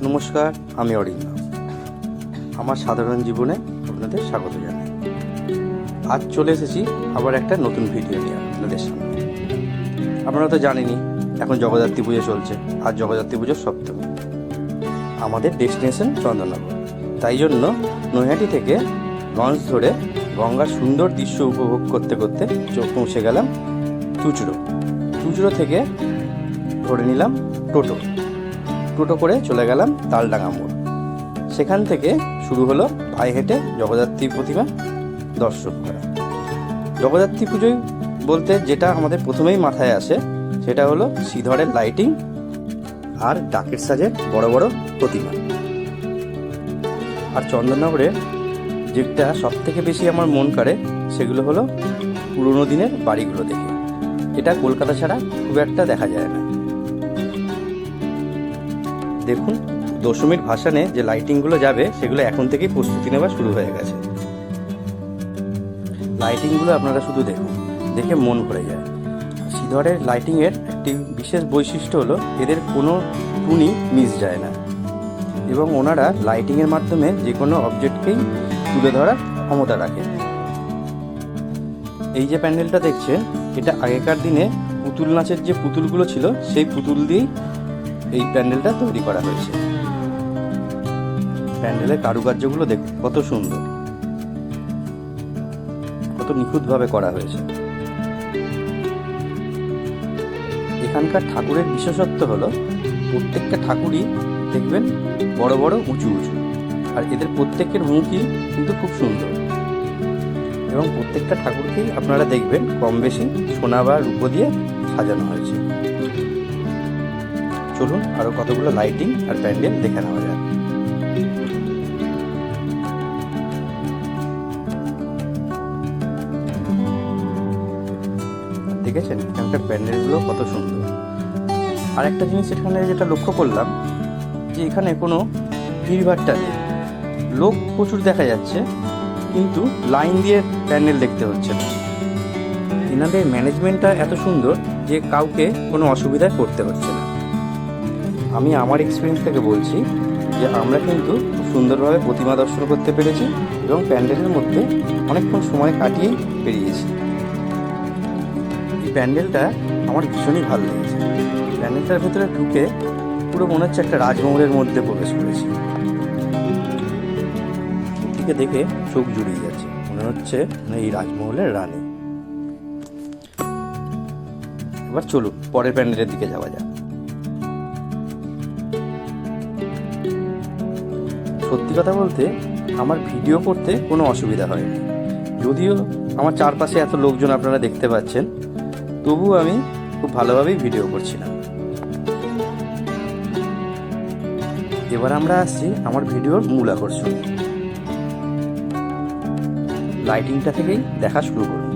নমস্কার, আমি অরিন্দ। আমার সাধারণ জীবনে আপনাদের স্বাগত জানাই। আজ চলে এসেছি আবার একটা নতুন ভিডিও নিয়ে আপনাদের সামনে। আপনারা তো জানেনই, এখন জগদ্ধাত্রী পুজো চলছে। আজ জগদ্ধাত্রী পুজোর সপ্তমী। আমাদের ডেস্টিনেশন চন্দননগর, তাই জন্য নৈহাটি থেকে লঞ্চ ধরে গঙ্গার সুন্দর দৃশ্য উপভোগ করতে করতে পৌঁছে গেলাম চুঁচুড়ো থেকে ধরে নিলাম টোটো করে চলে গেলাম তালডাঙ্গা মোড়। সেখান থেকে শুরু হলো পায়ে হেঁটে জগদ্ধাত্রী প্রতিমা দর্শন করা। জগদ্ধাত্রী পুজোয় বলতে যেটা আমাদের প্রথমেই মাথায় আসে সেটা হলো শ্রীধরের লাইটিং আর ডাকের সাজের বড় বড় প্রতিমা। আর চন্দননগরের যেটা সব থেকে বেশি আমার মন কাড়ে সেগুলো হলো পুরোনো দিনের বাড়িগুলো দেখে। এটা কলকাতা ছাড়া খুব একটা দেখা যায় না। দেখুন, দশমীর ভাসানে যে লাইটিংগুলো যাবে সেগুলো এখন থেকেই প্রস্তুতি নেওয়া শুরু হয়ে গেছে। লাইটিংগুলো আপনারা শুধু দেখুন, দেখে মন ভরে যায়। শ্রীধরের লাইটিংয়ের একটি বিশেষ বৈশিষ্ট্য হলো এদের কোনো টুনি মিস যায় না, এবং ওনারা লাইটিংয়ের মাধ্যমে যে কোনো অবজেক্টকেই তুলে ধরার ক্ষমতা রাখে। এই যে প্যান্ডেলটা দেখছেন, এটা আগেকার দিনে পুতুল নাচের যে পুতুলগুলো ছিল সেই পুতুল দিয়েই এই প্যান্ডেলটা তৈরি করা হয়েছে। প্যান্ডেলের কারুকার্যগুলো দেখুন কত সুন্দর, কত নিখুঁতভাবে করা হয়েছে। এখানকার ঠাকুরের বিশেষত্ব হলো প্রত্যেকটা ঠাকুরই দেখবেন বড় বড় উঁচু, আর এদের প্রত্যেকের মুখই কিন্তু খুব সুন্দর, এবং প্রত্যেকটা ঠাকুরকেই আপনারা দেখবেন কম বেশি সোনা বা রূপো দিয়ে সাজানো হয়েছে। চলুন আরো কতগুলো লাইটিং আর প্যান্ডেল দেখে নেওয়া যায়। দেখেছেন এখানকার প্যান্ডেলগুলো কত সুন্দর। আর একটা জিনিস এখানে যেটা লক্ষ্য করলাম, যে এখানে কোনো ভিড়ভাট্টা নেই। লোক প্রচুর দেখা যাচ্ছে, কিন্তু লাইন দিয়ে প্যান্ডেল দেখতে হচ্ছে না। এনাদের ম্যানেজমেন্টটা এত সুন্দর যে কাউকে কোনো অসুবিধায় পড়তে হচ্ছে না। আমি আমার এক্সপিরিয়েন্স থেকে বলছি যে আমরা কিন্তু খুব সুন্দরভাবে প্রতিমা দর্শন করতে পেরেছি, এবং প্যান্ডেলের মধ্যে অনেকক্ষণ সময় কাটিয়েই বেরিয়েছি। এই প্যান্ডেলটা আমার ভীষণই ভালো লেগেছে। প্যান্ডেলটার ভেতরে ঢুকে পুরো মনে হচ্ছে একটা রাজমহলের মধ্যে প্রবেশ করেছি। এদিকে দেখে চোখ জুড়িয়ে যাচ্ছে, মনে হচ্ছে এই রাজমহলের রানী। এবার চলুন পরের প্যান্ডেলের দিকে যাওয়া যাক। সত্যি কথা বলতে আমার ভিডিও করতে কোনো অসুবিধা হয়নি। যদিও আমার চারপাশে এত লোকজন আপনারা দেখতে পাচ্ছেন, তবুও আমি খুব ভালোভাবেই ভিডিও করছিলাম। এবার আমরা আসছি আমার ভিডিওর মূল আকর্ষণ। লাইটিংটা থেকেই দেখা শুরু করুন।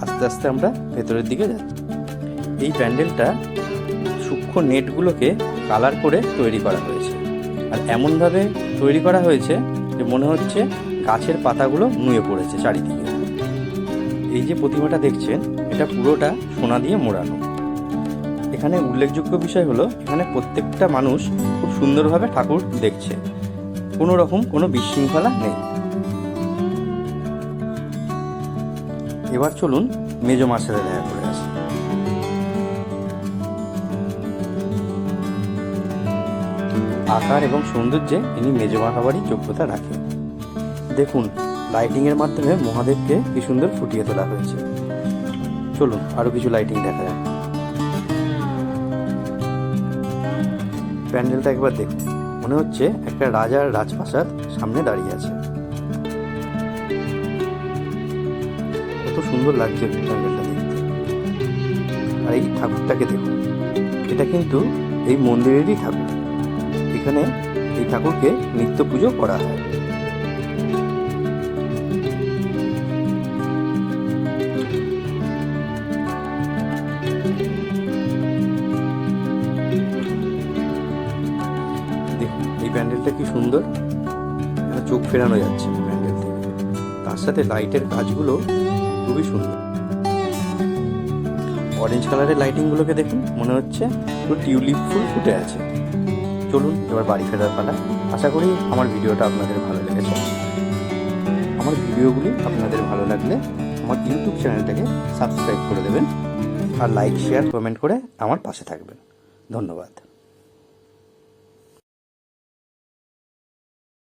আস্তে আস্তে আমরা ভেতরের দিকে যাচ্ছি। এই প্যান্ডেলটা সূক্ষ্ম নেটগুলোকে কালার করে তৈরি করা হয়েছে, আর এমনভাবে তৈরি করা হয়েছে যে মনে হচ্ছে গাছের পাতাগুলো নুয়ে পড়েছে চারিদিকে। এই যে প্রতিমাটা দেখছেন, এটা পুরোটা সোনা দিয়ে মোড়ানো। এখানে উল্লেখযোগ্য বিষয় হলো এখানে প্রত্যেকটা মানুষ খুব সুন্দরভাবে ঠাকুর দেখছে, কোনো রকম কোনো বিশৃঙ্খলা নেই। এবার চলুন মেজো মার সাথে দেখা করে আসি। আকার এবং সৌন্দর্যে ইনি মেজমা হওয়ারই যোগ্যতা রাখেন। দেখুন লাইটিংয়ের মাধ্যমে মহাদেবকে কি সুন্দর ফুটিয়ে তোলা হয়েছে। চলুন আরো কিছু লাইটিং দেখা যাক। প্যান্ডেলটা একবার দেখুন, মনে হচ্ছে একটা রাজার রাজপ্রাসাদ সামনে দাঁড়িয়ে আছে। কত সুন্দর লাগছে প্যান্ডেলটা দেখতে। আর এই ঠাকুরটাকে দেখুন, এটা কিন্তু এই মন্দিরেরই ঠাকুর। এখানে এই ঠাকুরকে নিত্য পুজো করা হয়। দেখুন এই প্যান্ডেলটা প্যান্ডেলটা কি সুন্দর, চোখ ফেরানো যাচ্ছে প্যান্ডেল থেকে। তার সাথে লাইটের কাজগুলো খুবই সুন্দর। অরেঞ্জ কালারের লাইটিংগুলোকে দেখুন, মনে হচ্ছে পুরো টিউলিপ ফুল ফুটে আছে। চলুন এবার বাড়ি ফেরার পালা। আশা করি আমার ভিডিওটা আপনাদের ভালো লেগেছে। আমার ভিডিওগুলি আপনাদের ভালো লাগলে আমার ইউটিউব চ্যানেলটাকে সাবস্ক্রাইব করে দেবেন আর লাইক, শেয়ার, কমেন্ট করে আমার পাশে থাকবেন। ধন্যবাদ।